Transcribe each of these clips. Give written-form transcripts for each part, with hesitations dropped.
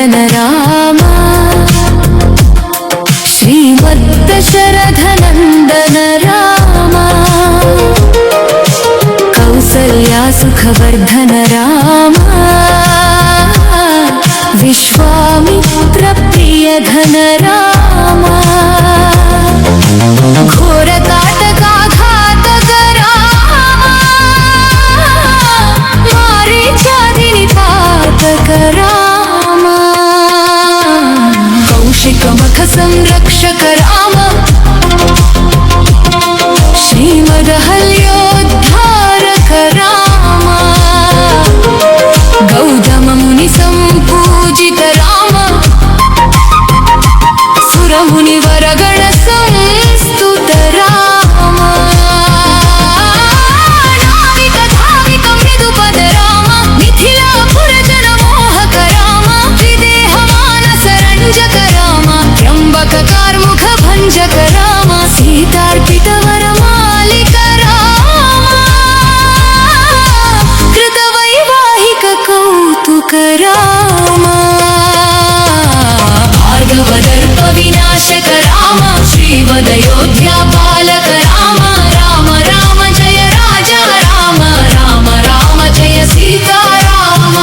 श्रीमद्विष्णुवर्धन राम श्रीमद्दशरथनन्दन राम कौसल्या सुखवर्धन राम विश्वामित्रप्रियधन राम घोरताटकाघातक राम मारीचादिनिपातक राम कौशिकमख संरक्षक राम श्रीमदहल्योद्धारक राम गौतम मुनि संपूजित राम सुरमुनिवरगण संस्तुत राम नाविक धाविक मृदुपद राम मिथिलापुर जन मोहक राम विदेह मानस रंजक राम त्र्यंबक कार्मुक भंजक राम सीतार्पित वरमालिक राम कृतवैवाहिक कौतुक राम भार्गवदर्प विनाशक राम श्रीमदयोध्या पालक राम राम राम जय राजा राम राम राम जय सीता राम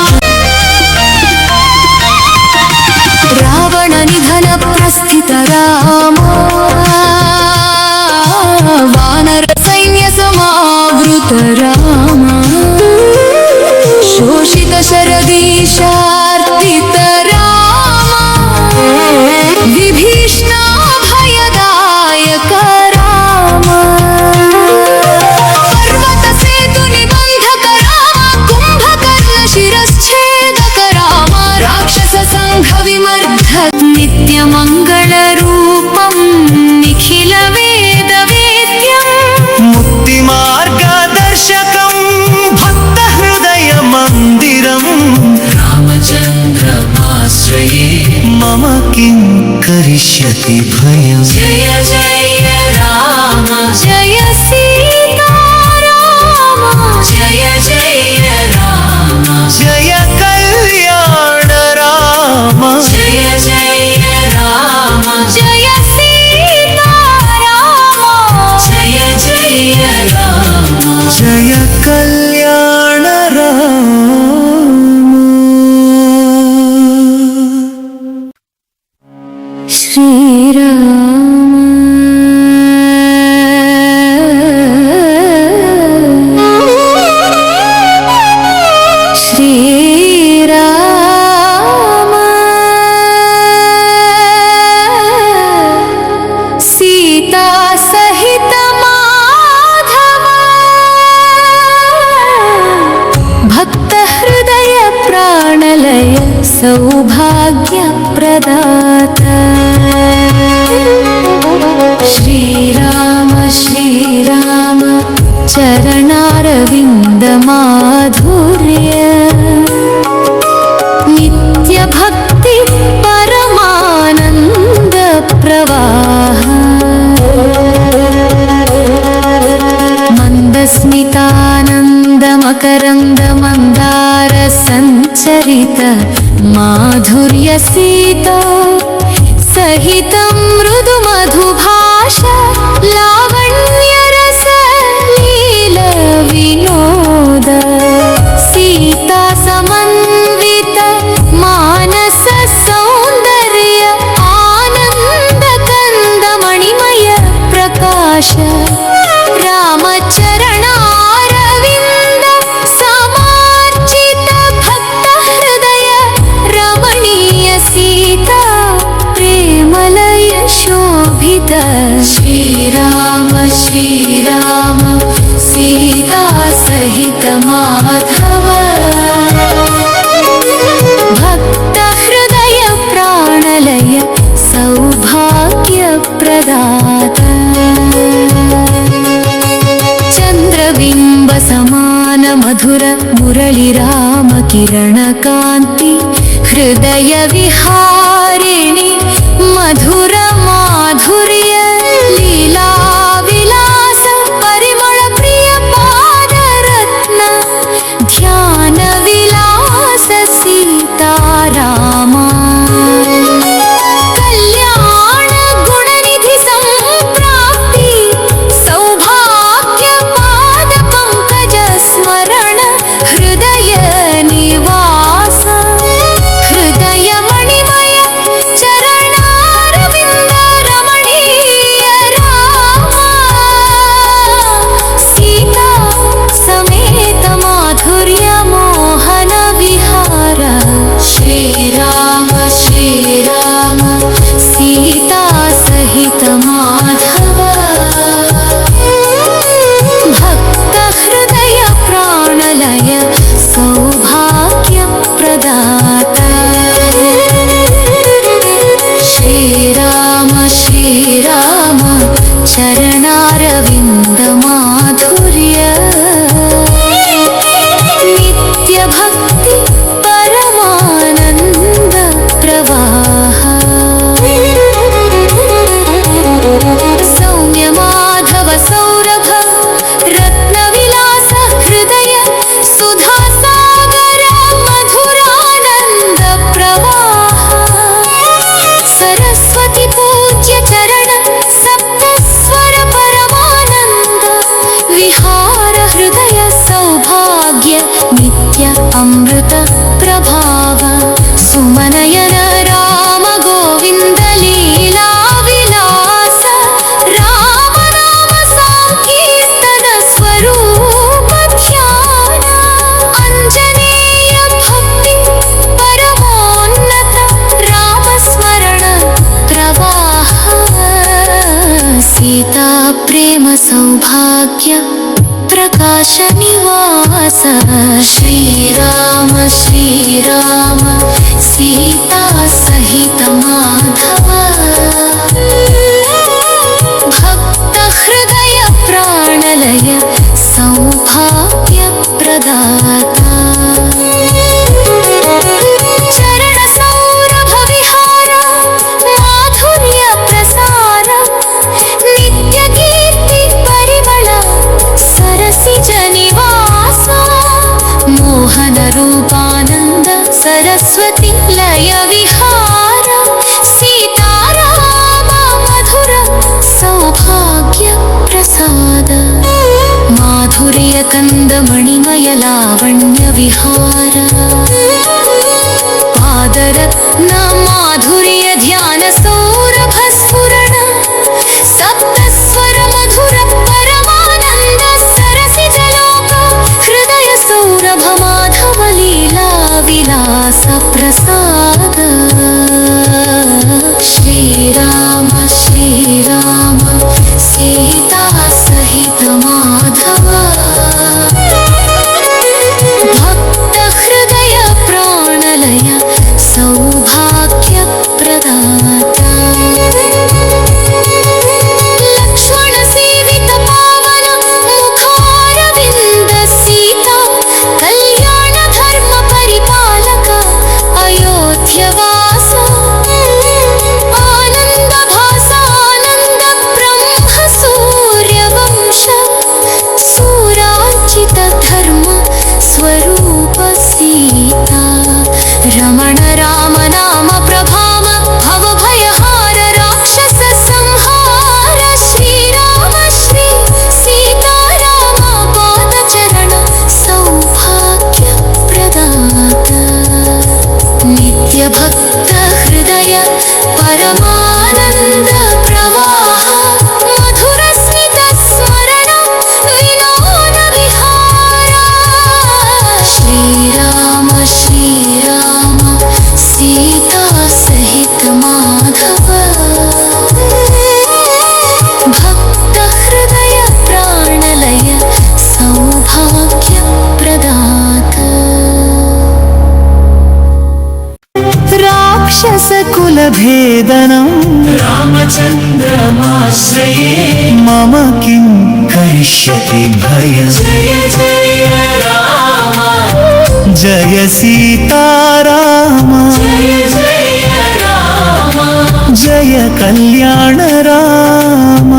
रावण निधन प्रस्थित राम वानर सैन्य समावृत राम शोषित शरदीशार्पित राम विभीषणा भयदायक राम पर्वत सेतु निबंधक राम कुंभकर्ण शिरश्छेदक राम राक्षस संघ विमर्दक नित्य मंगल रूपं निखिल वेद वेद्यं मुक्ति मार्गदर्शकं भक्त हृदय मंदिरं रामचन्द्रमाश्रये मम किं करिष्यति भयं जय जय राम जय सीता राम जय जय राम जय कल्याण राम जय जय राम जय सीता राम जय जय राम जय कल्याण राम श्रीराम सीता सहित माधव भक्त हृदय प्राणलय सौभाग्य प्रदाता श्रीराम श्रीराम चरणारविन्द माधुर्य नित्य भक्ति परमानंद प्रवाह मंदस्मितानंद मकरंद मंदार संचरित माधुर्य सीता सहित मृदु मधुभाष लावण्य रस लील विनोद सीता समन्वित मानस सौंदर्य आनंद कंद मणिमय प्रकाश रामचरणारविंद समार्जित भक्त हृदय रमणीय सीता प्रेमलय शोभित श्रीराम श्रीराम सीता सहित माधव भक्त हृदय प्राणलय सौभाग्य प्रदाता चंद्रबिंब समान मधुर मुरली राम किरण कांति हृदय विहारिणी मधुर माधुर्य लीला विलास परिमल प्रिय पादरत्न ध्यान विलास सीता रामा प्रदाता श्रीराम श्रीराम चरणारविन्दमाधुर्य नित्यभक्ति परमानन्द प्रवाह सौम्य माधव सौरभ रत्नविलास हृदय सुधा सागर मधुरानन्द प्रवाह सरस्वती पूज्य चरण सप्तस्वर परमानन्द विहार हृदय सौभाग्य नित्य अमृत प्रभाव सुमनयन राम गोविन्द लीला विलास राम नाम संकीर्तन स्वरूप ध्यान अंजनेय भक्ति परमोन्नत राम स्मरण प्रवाह सीता प्रेम सौभाग्य प्रकाश निवास श्रीराम श्रीराम सीता सहित माधव भक्त हृदय प्राणलय सौभाग्य प्रदाता चरण सौरभ विहार माधुर्य प्रसार नित्य कीर्ति परिमಳ सरसिज निवास मोहन रूपानंद सरस्वती लय विहार सीताराम मधुर सौभाग्य प्रसाद माधुर्य कंद मणिमय लावण्य विहार पादरत्न माधुर्य ध्यान सौरभ स्फुरण सप्तस्वर मधुर परमानंद सरसिज लोक हृदय सौरभ माधव लीला विलास प्रसाद श्रीराम श्रीराम सीता सहित माधव भक्त हृदय प्राणलय सौभाग्य प्रदाता लक्ष्मण सेवित पावन मुखारविन्द सीता कल्याण धर्म परिपालक अयोध्यवास आनन्द भास आनन्द ब्रह्म सूर्यवंश सुरार्चित धर्म स्वरूप सीता रमण राम नाम प्रभाव भव भयहार राक्षस संहार श्रीराम श्री सीताराम पाद चरण सौभाग्य प्रदाता नित्य भक्त हृदय परमानंद प्रवाह मधुर स्मित स्मरण विनोद विहार श्रीराम श्रीराम सीता सहित माधव भक्त हृदय प्राणलय सौभाग्य प्रदाता राक्षस कुल भेदनं रामचन्द्रमाश्रये मम किं करिष्यति भयम् जय जय राम जय सीताराम जय जय राम जय कल्याण राम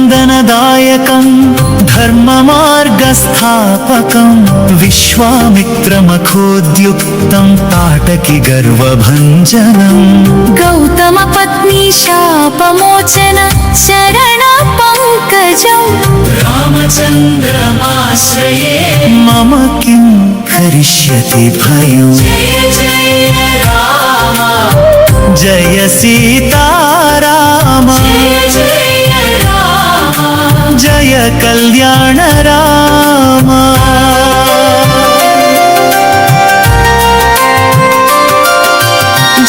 दशरथनन्दनदायकं धर्ममार्गस्थापकं विश्वामित्रमखोद्युक्तं ताटकि गर्वभञ्जनम् गौतम पत्नी शापमोचन शरण पंकजं रामचन्द्रमाश्रये मम किं करिष्यति भयम् जय जय राम जय सीताराम जय जय राम जय कल्याण राम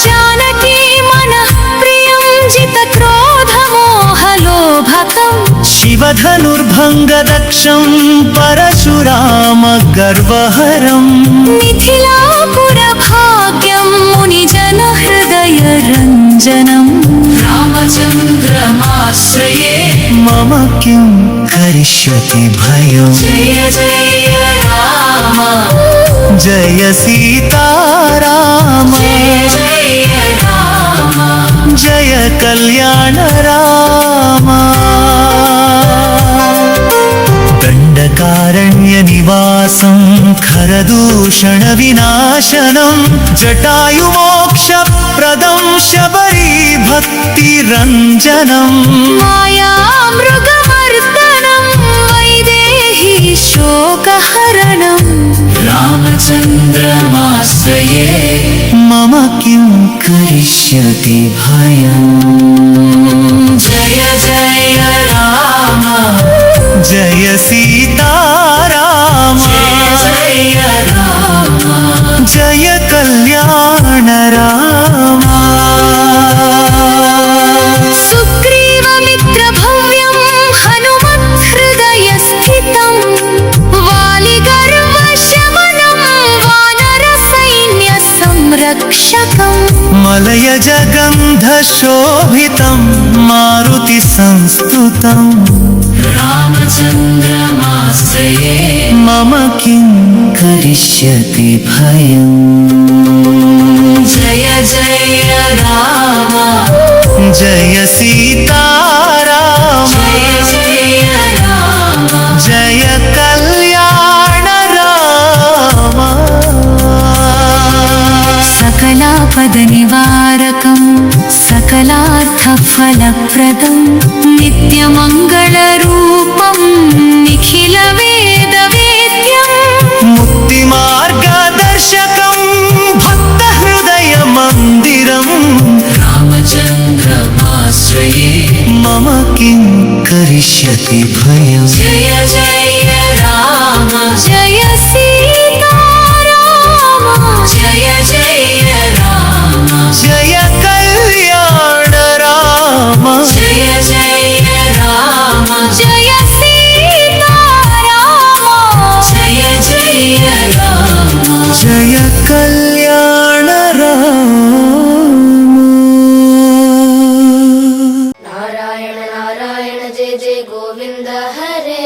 जानकी శివధనుర్భంగదక్షం పరశురామగర్వహరం మిథిలాపురభాగ్యం మునిజనహృదయరంజనం रामचन्द्रमाश्रये మమ కిం కరిష్యతి భయం जय जय राम జయ సీతారామ जय राम జయ కళ్యాణ రామ దండకారణ్య నివాసం ఖరదూషణ వినాశనం జటాయుమోక్షప్రదం శబరీ భక్తి రంజనం మాయామృగమర్దనం వైదేహీ శోకహరణం रामचन्द्रमाश्रये మమ కిం కరిష్యతి భయం जय जय राम జయ సీతారామ जय राम జయ కళ్యాణ రామ సుగ్రీవమిత్రభవ్యం హనుమత్హృదయస్థితం వాలిగర్వశమనం వానరసైన్యసంరక్షకం మలయజ గంధ శోభితం మారుతి సంస్తుతం रामचन्द्रमाश्रये మమ కిం కరిష్యతి భయం जय जय राम జయ సీతారామ जय जय राम జయ కళ్యాణ రామ సకలాపద నివారకం సకలార్థఫలప్రదం నిత్యమంగళరూపం నిఖిల వేదవేద్యం ముక్తి మార్గదర్శకం భక్త హృదయ మందిరం रामचन्द्रमाश्रये మమ కిం కరిష్యతి భయం जय जय राम జయ సీతారామ जय जय राम జయ కళ్యాణ రామ जय जय राम జయ సీతారామ जय जय राम జయ కళ్యాణ రామ नारायण नारायण जय जय गोविन्द हरे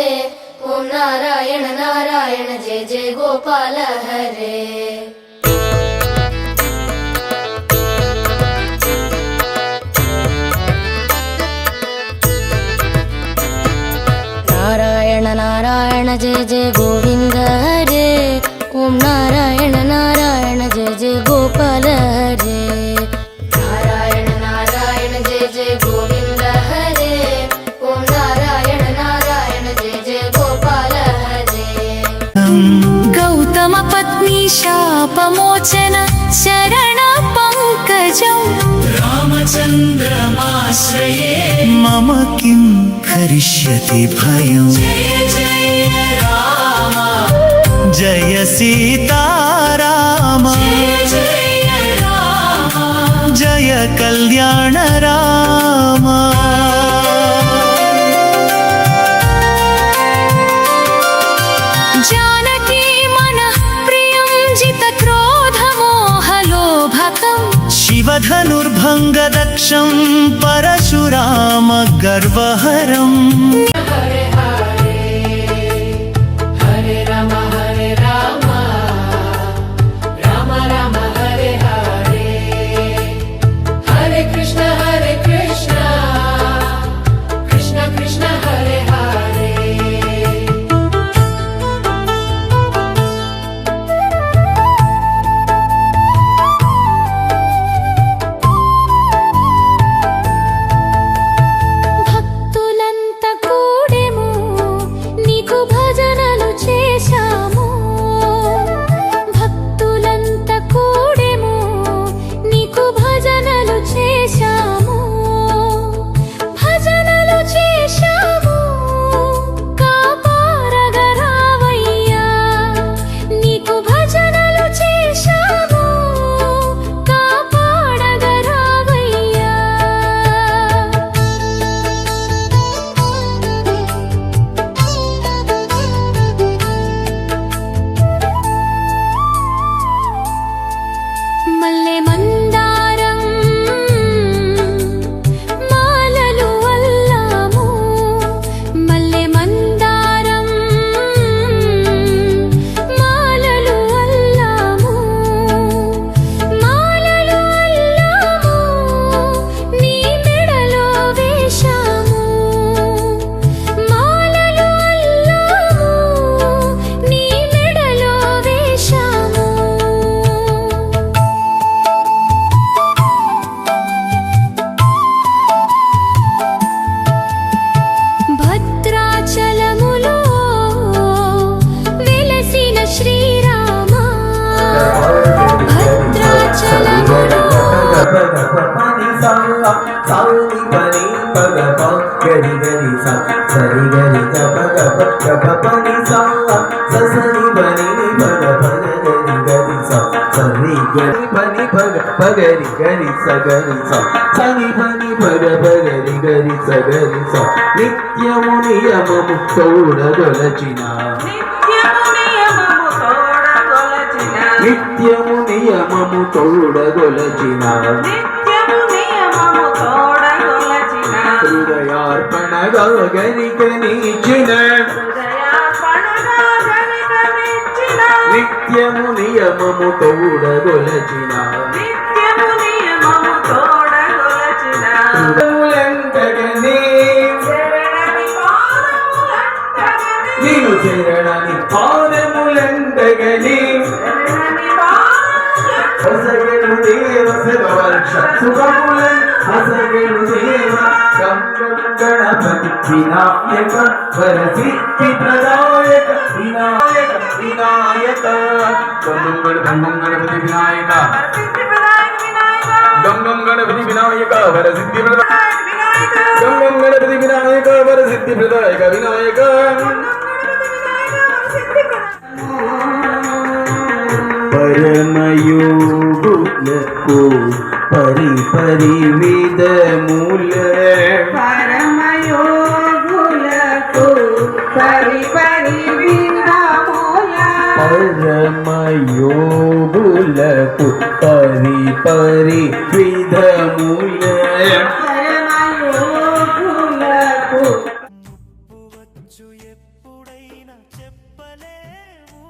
ॐ नारायण नारायण जय जय गोपाल हरे नारायण नारायण जय जय गोविन्द हरे ॐ नारायण नारायण जय जय गोपाल हरे नारायण नारायण जय जय गोविन्द हरे ॐ नारायण नारायण जय जय गोपाल हरे गौतमपत्नी शापमोचन शरण पङ्कजं रामचन्द्रमाश्रये మమ కిం కరిష్యతి భయం जय जय राम జయ సీతారామ जय जय राम జయ కళ్యాణ రామ जानकी मनः प्रियं जितक्रोधमोहलोभकं శివధనుర్భంగదక్షం పరశురామగర్వహరం हरे राम राम राम हरे हरे हरे कृष्ण कृष्ण कृष्ण हरे हरे భక్తులంతా సాని పని పగ ప గరి గరి స సరి గరి గ పగ ప గ పని సా సని పని పగ పగ గరి గరి స సరి గరి పని పగ పగరి గరి స గరి స సని పని పగ పగరి గరి స గరి స నిత్యము నియమము తోడగొలచిన నిత్యము నియమము తోడగొలచిన హృదయార్పణగా గరికనిచిన నిత్యము నియమము తోడగొలచిన హృదయములంటగనే నేను చేరడానికి పాదములంటగనే హసగను దేవ సర్వర్ష సుఖములన్ హసగను దేవ గణపతి వినాయక వరసిద్ధి ప్రదాయక వినాయక వినాయక గంగం గణపతి వినాయక గంగం గణపతి వినాయక వరసిద్ధి ప్రదాయక గంగం గణపతి వినాయక వరసిద్ధి ప్రదాయక వినాయక పరమయోగులకు పరి పరి విధముల పరమయోగులకు పరి పరి విధముల పరమయోగులకు పరి పరి విధముల పరమయోగులకు వచ్చు ఎప్పుడైనా చెప్పలేము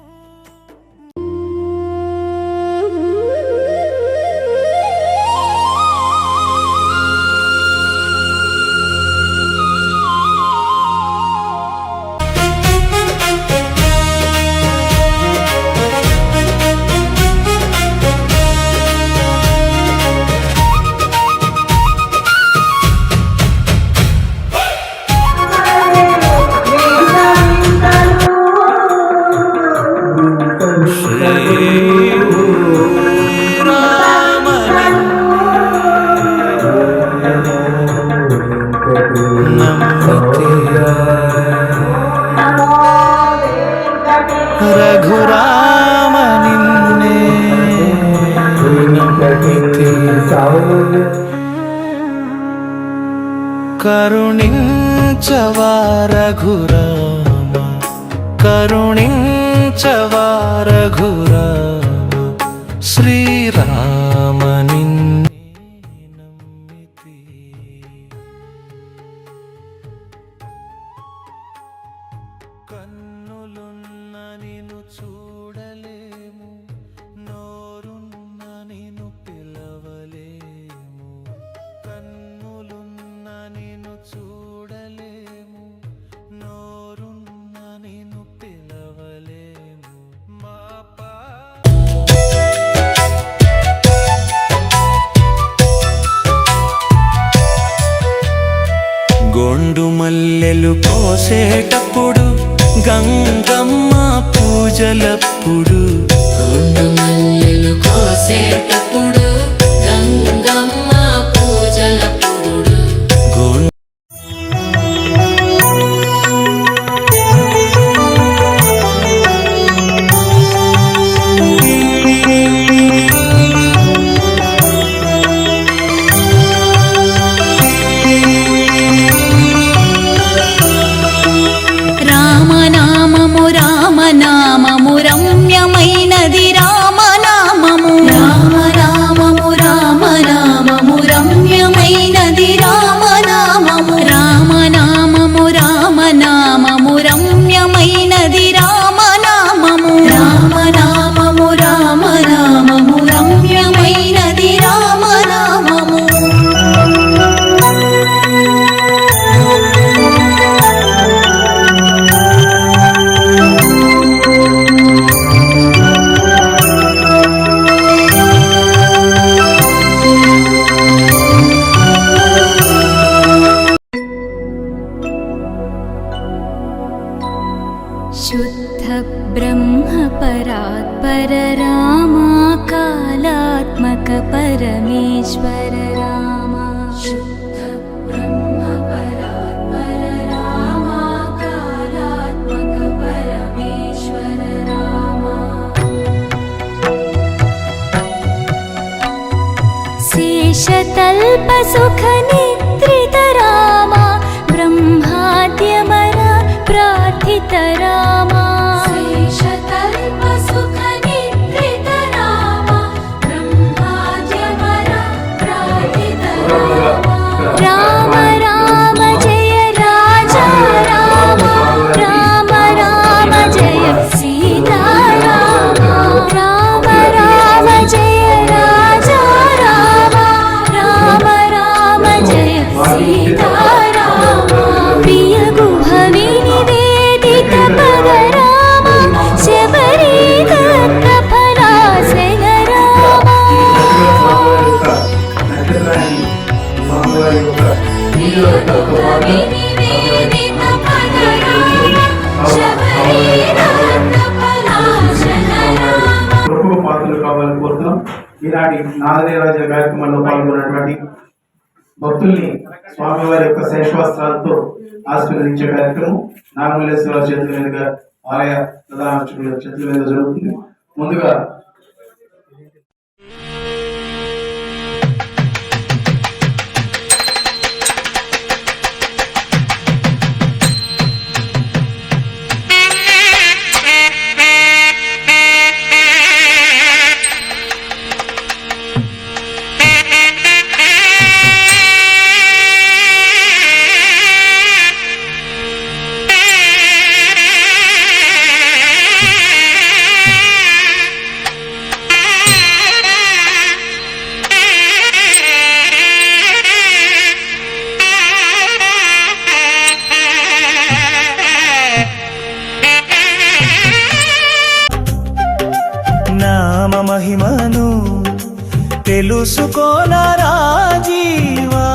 రఘురామ నిన్నే కరుణించవా రఘురామ కరుణించవా రఘురామ శ్రీరామ నిన్నే నమ్మితి కన్నులున్న నిన్ను చూడలేము నోరున్న నిన్ను పిలవలేము కన్నులున్న నిన్ను చూడలేము నోరున్న నిన్ను పిలవలేము మా గొండు మల్లెలు కోసేటప్పుడు గంగమ్మ పూజలప్పుడు గొండు మల్లెలు కోసేటప్పుడు గంగమ్మ పూజలప్పుడు గొండు రామనామము రామనామము రమ్యమైనది రామనామము రామనామము రామనామము రమ్యమైనది రామనామము రామనామము రామనామము రమ్యమైనది రామనామము రామనామము రామనామము రమ్యమైనది రామనామము शुद्ध ब्रह्म परात्पर रामा कालात्मक परमेश्वर रामा शुद्ध ब्रह्म परात्पर रामा कालात्मक परमेश्वर रामा शेषतल्प सुख निद्रित रामा ब्रह्माद्यमर प्रार्थित रामा शेषतल्प सुख निद्रित रामा ब्रह्माद्यमर प्रार्थित रामा राम राम जय राजा राम राम राम जय सीता राम राम राम जय राजा राम राम राम जय सीता राम प्रिय गुहवि निवेदित पद राम शबरी दत्त फलासन राम प्रिय गुहवि निवेदित पद राम शबरी दत्त फलासन राम ప్రభువు పాత్రలు కావాలని కోరుతున్నాం. ఈనాటి నాదనీరాజ కార్యక్రమంలో పాల్గొన్నటువంటి భక్తుల్ని స్వామివారి యొక్క శేషవస్త్రాలతో ఆశీర్వదించే కార్యక్రమం నాగమల్లేశ్వర చేతుల మీదుగా ఆలయ ప్రధాన అర్చకుల చేతుల మీద జరుగుతుంది. ముందుగా నామ మహిమను తెలుసుకోనరా జీవా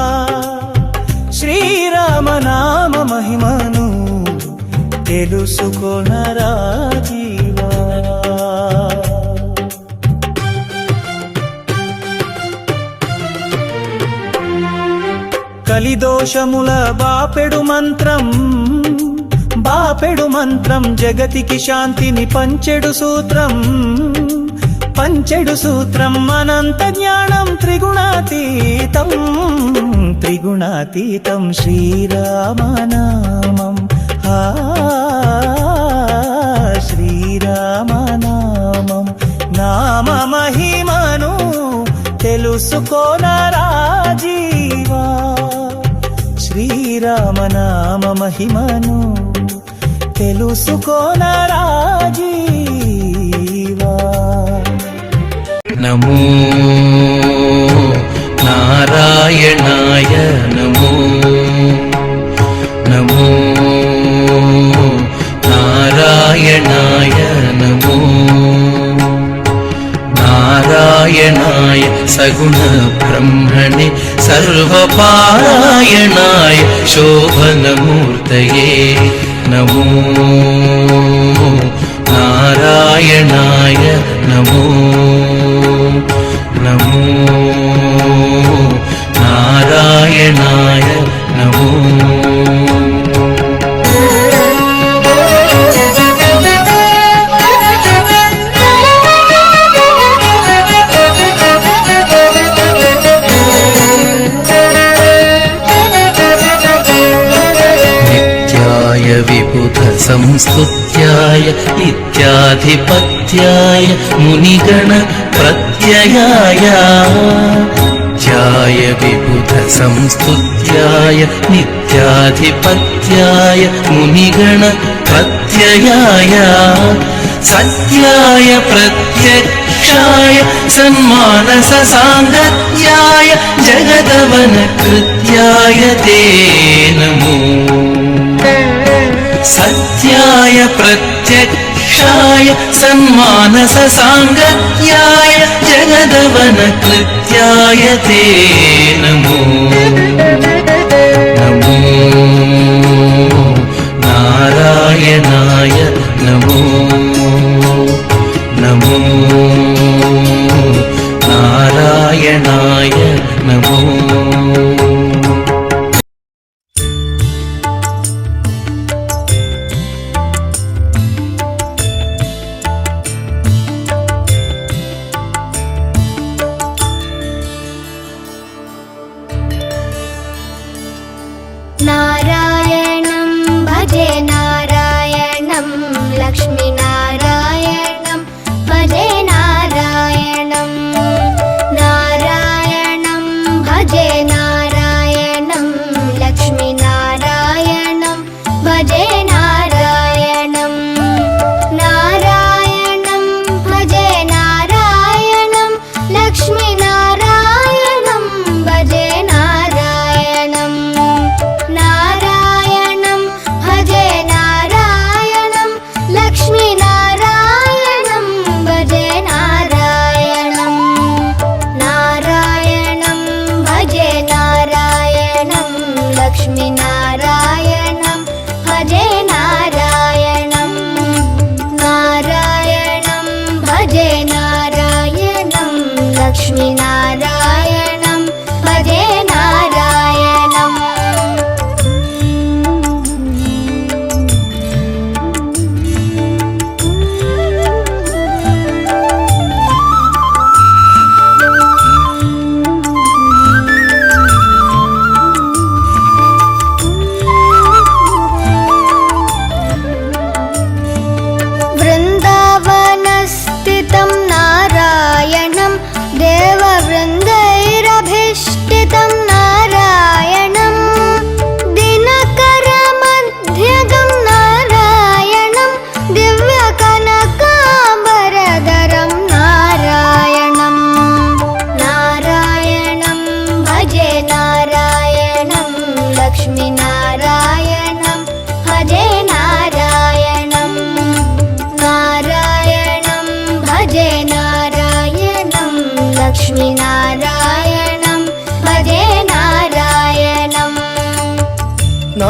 శ్రీరామ నామ మహిమను తెలుసుకోనరా జీవా కలిదోషముల బాపెడు మంత్రం జగతికి శాంతిని పంచెడు సూత్రం అనంత జ్ఞానం త్రిగుణాతీతం శ్రీరామనామం శ్రీరామనామం నామ మహిమను తెలుసుకోనరా జీవా శ్రీరామనామ మహిమను తెలుసుకోనరా జీవా నమో నారాయణాయ నమో నమో నారాయణాయ నమో నారాయణాయ సగుణ బ్రహ్మణే సర్వపారాయణాయ శోభనమూర్తయే నమో నారాయణాయ నమో నమో నారాయణాయ నమో విబుధ సంస్తుత్యాయ నిత్యాధిపత్యాయ మునిగణ ప్రత్యయాయ ధ్యాయ విబుధ సంస్తుత్యాయ నిత్యాధిపత్యాయ మునిగణ ప్రత్యయాయ సత్యాయ ప్రత్యక్షాయ సన్మానస సాంగత్యాయ జగదవన కృత్యాయ తే నమో సత్యాయ ప్రత్యక్షాయ సన్మానస సాంగత్యాయ జగదవన కృత్యాయ తే నమో నమో నారాయణాయ నమో నమో నారాయణాయ నమో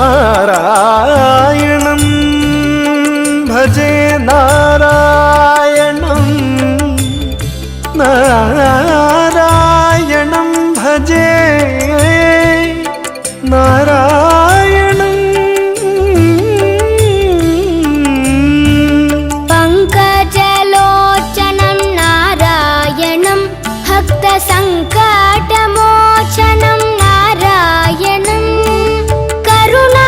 నారాయణం భజే నారాయణం నారాయణం భజే నారాయణం పంకజలోచనం నారాయణం భక్తసంకటమోచనం నారాయణం కరుణాపయోనిధిం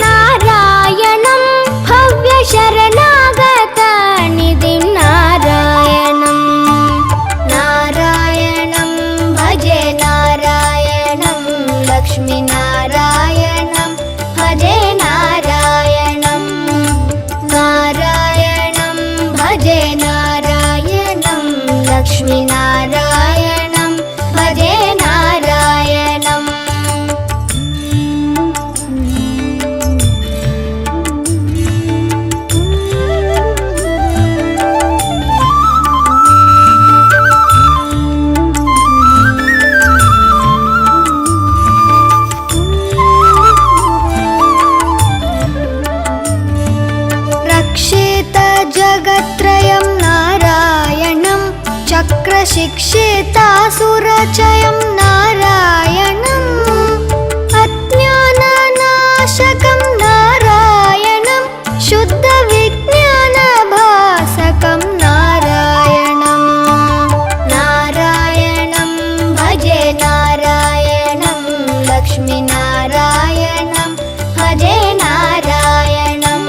నారాయణం భవ్యశరణాగతనిధిం నారాయణం నారాయణం భజే నారాయణం లక్ష్మీనారాయణం భజే నారాయణం నారాయణం భజే నారాయణం లక్ష్మీనారాయణం భజే నారాయణం రక్షిత జగత్రయం నారాయణం చక్రశిక్షితాసురచయం నారాయణం అజ్ఞాననాశకం నారాయణం శుద్ధ విజ్ఞానభాసకం నారాయణం నారాయణం భజే నారాయణం లక్ష్మీనారాయణం భజే నారాయణం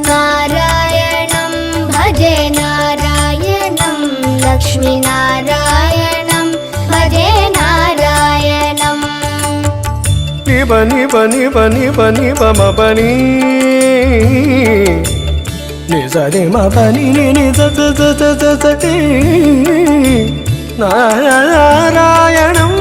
నారాయణం భజే నారాయణం లక్ష్మీనారాయణం భజే నారాయణం నిబని బని బని బని బమ బని నిజని మ బని ని నారాయణం